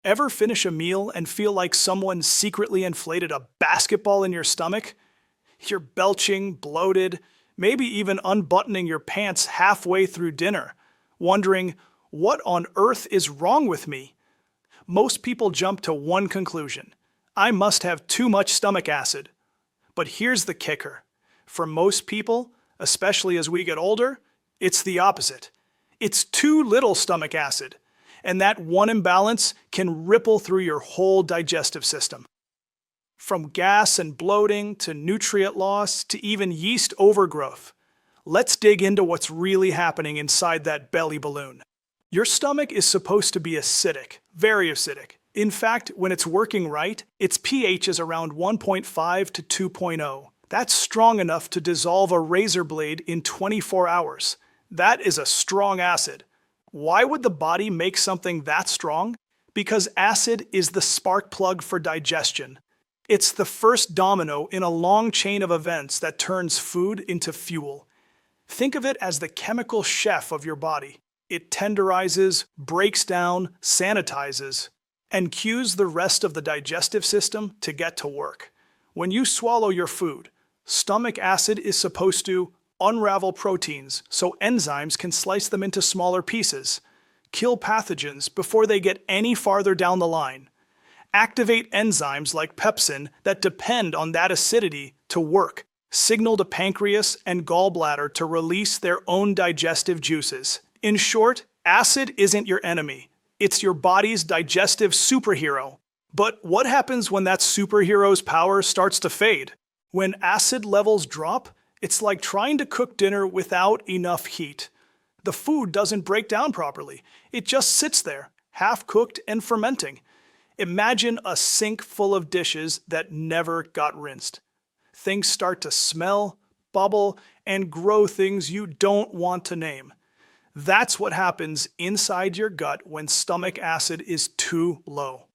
Ever finish a meal and feel like someone secretly inflated a basketball in your stomach? You're belching, bloated, maybe even unbuttoning your pants halfway through dinner, wondering, what on earth is wrong with me? Most people jump to one conclusion: I must have too much stomach acid. But here's the kicker. For most people, especially as we get older, it's the opposite. It's too little stomach acid, and that one imbalance can ripple through your whole digestive system. From gas and bloating to nutrient loss to even yeast overgrowth. Let's dig into what's really happening inside that belly balloon. Your stomach is supposed to be acidic, very acidic. In fact, when it's working right, its pH is around 1.5 to 2.0. That's strong enough to dissolve a razor blade in 24 hours. That is a strong acid. Why would the body make something that strong? Because acid is the spark plug for digestion. It's the first domino in a long chain of events that turns food into fuel. Think of it as the chemical chef of your body. It tenderizes, breaks down, sanitizes, and cues the rest of the digestive system to get to work. When you swallow your food, stomach acid is supposed to unravel proteins so enzymes can slice them into smaller pieces, kill pathogens before they get any farther down the line, activate enzymes like pepsin that depend on that acidity to work, signal to pancreas and gallbladder to release their own digestive juices. In short, acid isn't your enemy. It's your body's digestive superhero. But what happens when that superhero's power starts to fade? When acid levels drop, it's like trying to cook dinner without enough heat. The food doesn't break down properly. It just sits there, half-cooked and fermenting. Imagine a sink full of dishes that never got rinsed. Things start to smell, bubble, and grow things you don't want to name. That's what happens inside your gut when stomach acid is too low.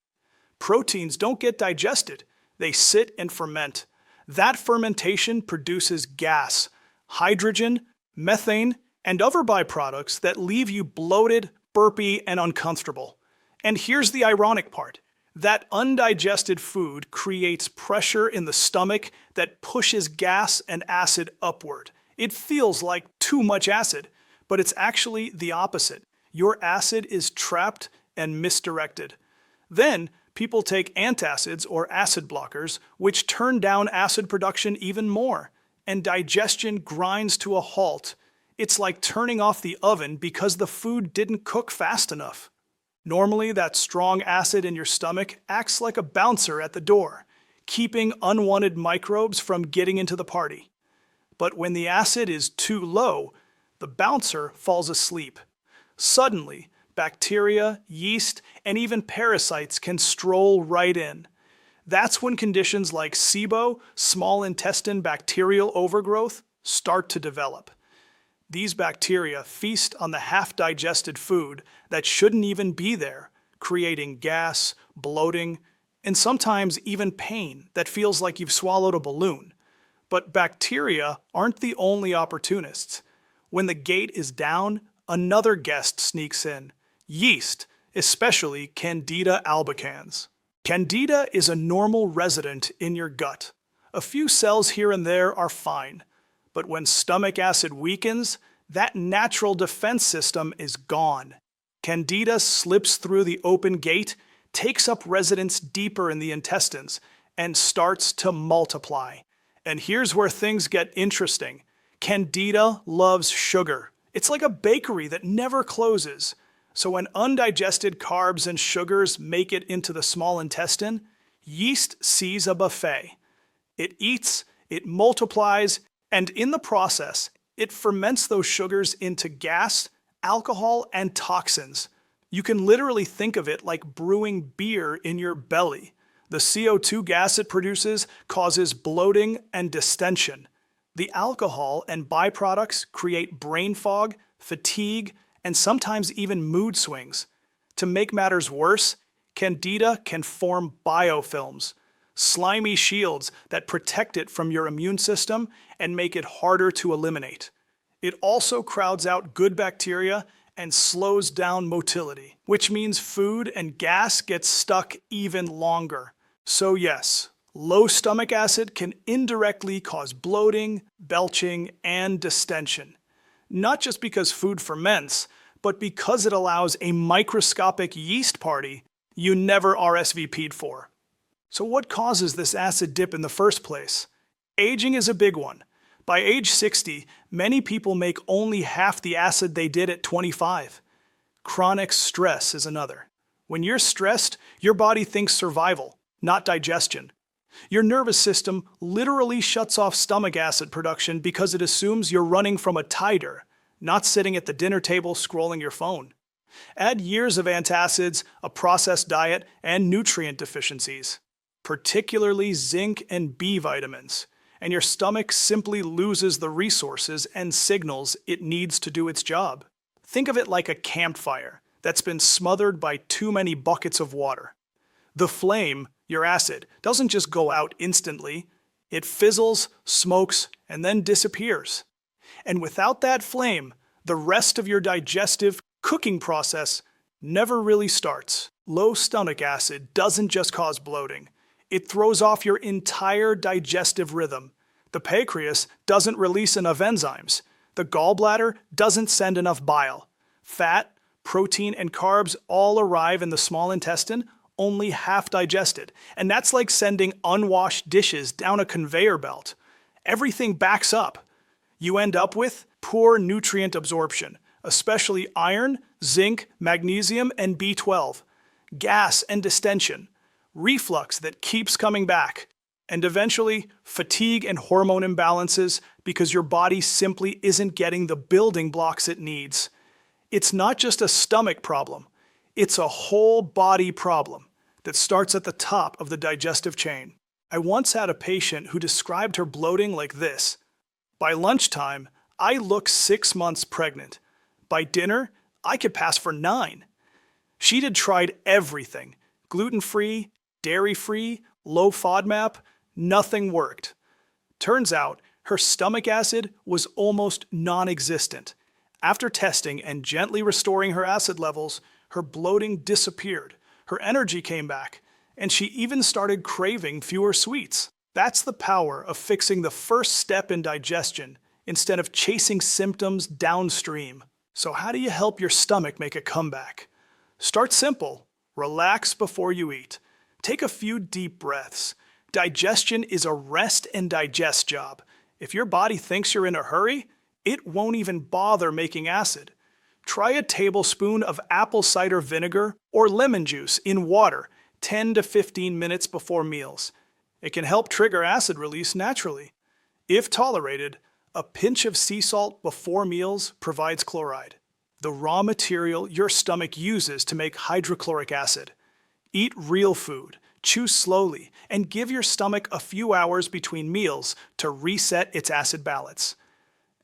Proteins don't get digested. They sit and ferment. That fermentation produces gas, hydrogen, methane, and other byproducts that leave you bloated, burpy, and uncomfortable. And here's the ironic part. That undigested food creates pressure in the stomach that pushes gas and acid upward. It feels like too much acid, but it's actually the opposite. Your acid is trapped and misdirected. Then, people take antacids or acid blockers, which turn down acid production even more, and digestion grinds to a halt. It's like turning off the oven because the food didn't cook fast enough. Normally, that strong acid in your stomach acts like a bouncer at the door, keeping unwanted microbes from getting into the party. But when the acid is too low, the bouncer falls asleep. Suddenly, bacteria, yeast, and even parasites can stroll right in. That's when conditions like SIBO, small intestine bacterial overgrowth, start to develop. These bacteria feast on the half-digested food that shouldn't even be there, creating gas, bloating, and sometimes even pain that feels like you've swallowed a balloon. But bacteria aren't the only opportunists. When the gate is down, another guest sneaks in: yeast, especially Candida albicans. Candida is a normal resident in your gut. A few cells here and there are fine. But when stomach acid weakens, that natural defense system is gone. Candida slips through the open gate, takes up residence deeper in the intestines, and starts to multiply. And here's where things get interesting. Candida loves sugar. It's like a bakery that never closes. So when undigested carbs and sugars make it into the small intestine, yeast sees a buffet. It eats, it multiplies, and in the process, it ferments those sugars into gas, alcohol, and toxins. You can literally think of it like brewing beer in your belly. The CO2 gas it produces causes bloating and distension. The alcohol and byproducts create brain fog, fatigue, and sometimes even mood swings. To make matters worse, Candida can form biofilms, slimy shields that protect it from your immune system and make it harder to eliminate. It also crowds out good bacteria and slows down motility, which means food and gas get stuck even longer. So yes, low stomach acid can indirectly cause bloating, belching, and distension. Not just because food ferments, but because it allows a microscopic yeast party you never RSVP'd for. So what causes this acid dip in the first place? Aging is a big one. By age 60, many people make only half the acid they did at 25. Chronic stress is another. When you're stressed, your body thinks survival, not digestion. Your nervous system literally shuts off stomach acid production because it assumes you're running from a tiger, not sitting at the dinner table scrolling your phone. Add years of antacids, a processed diet, and nutrient deficiencies, particularly zinc and B vitamins, and your stomach simply loses the resources and signals it needs to do its job. Think of it like a campfire that's been smothered by too many buckets of water. The flame, your acid, doesn't just go out instantly. It fizzles, smokes, and then disappears. And without that flame, the rest of your digestive cooking process never really starts. Low stomach acid doesn't just cause bloating. It throws off your entire digestive rhythm. The pancreas doesn't release enough enzymes. The gallbladder doesn't send enough bile. Fat, protein, and carbs all arrive in the small intestine only half digested. And that's like sending unwashed dishes down a conveyor belt. Everything backs up. You end up with poor nutrient absorption, especially iron, zinc, magnesium, and B12, gas and distension, reflux that keeps coming back, and eventually fatigue and hormone imbalances because your body simply isn't getting the building blocks it needs. It's not just a stomach problem, it's a whole body problem that starts at the top of the digestive chain. I once had a patient who described her bloating like this. By lunchtime, I look 6 months pregnant. By dinner, I could pass for 9. She'd had tried everything, gluten-free, dairy-free, low FODMAP, nothing worked. Turns out, her stomach acid was almost non-existent. After testing and gently restoring her acid levels, her bloating disappeared, her energy came back, and she even started craving fewer sweets. That's the power of fixing the first step in digestion instead of chasing symptoms downstream. So how do you help your stomach make a comeback? Start simple. Relax before you eat. Take a few deep breaths. Digestion is a rest and digest job. If your body thinks you're in a hurry, it won't even bother making acid. Try a tablespoon of apple cider vinegar or lemon juice in water 10 to 15 minutes before meals. It can help trigger acid release naturally. If tolerated, a pinch of sea salt before meals provides chloride, the raw material your stomach uses to make hydrochloric acid. Eat real food, chew slowly, and give your stomach a few hours between meals to reset its acid balance.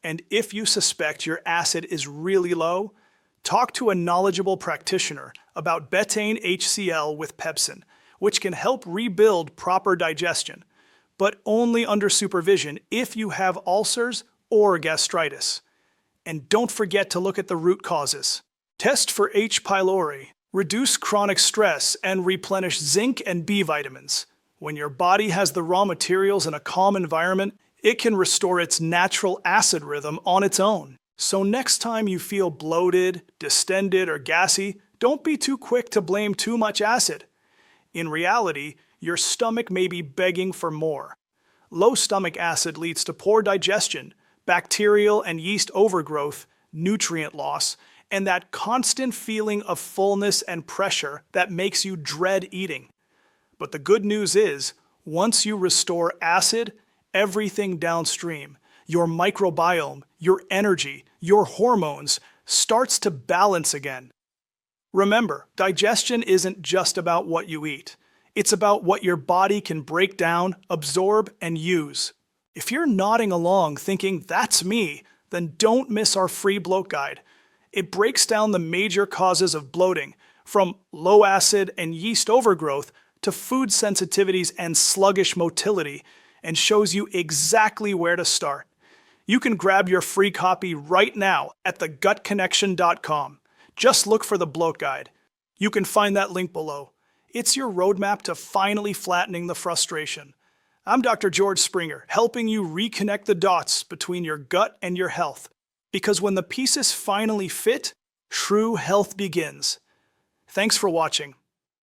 And if you suspect your acid is really low, talk to a knowledgeable practitioner about betaine HCl with pepsin, which can help rebuild proper digestion, but only under supervision if you have ulcers or gastritis. And don't forget to look at the root causes. Test for H. pylori, reduce chronic stress, and replenish zinc and B vitamins. When your body has the raw materials in a calm environment, it can restore its natural acid rhythm on its own. So next time you feel bloated, distended, or gassy, don't be too quick to blame too much acid. In reality, your stomach may be begging for more. Low stomach acid leads to poor digestion, bacterial and yeast overgrowth, nutrient loss, and that constant feeling of fullness and pressure that makes you dread eating. But the good news is, once you restore acid, everything downstream, your microbiome, your energy, your hormones, starts to balance again. Remember, digestion isn't just about what you eat. It's about what your body can break down, absorb, and use. If you're nodding along thinking, that's me, then don't miss our free bloat guide. It breaks down the major causes of bloating, from low acid and yeast overgrowth to food sensitivities and sluggish motility, and shows you exactly where to start. You can grab your free copy right now at thegutconnection.com. Just look for the Bloat Guide. You can find that link below. It's your roadmap to finally flattening the frustration. I'm Dr. George Springer, helping you reconnect the dots between your gut and your health. Because when the pieces finally fit, true health begins. Thanks for watching.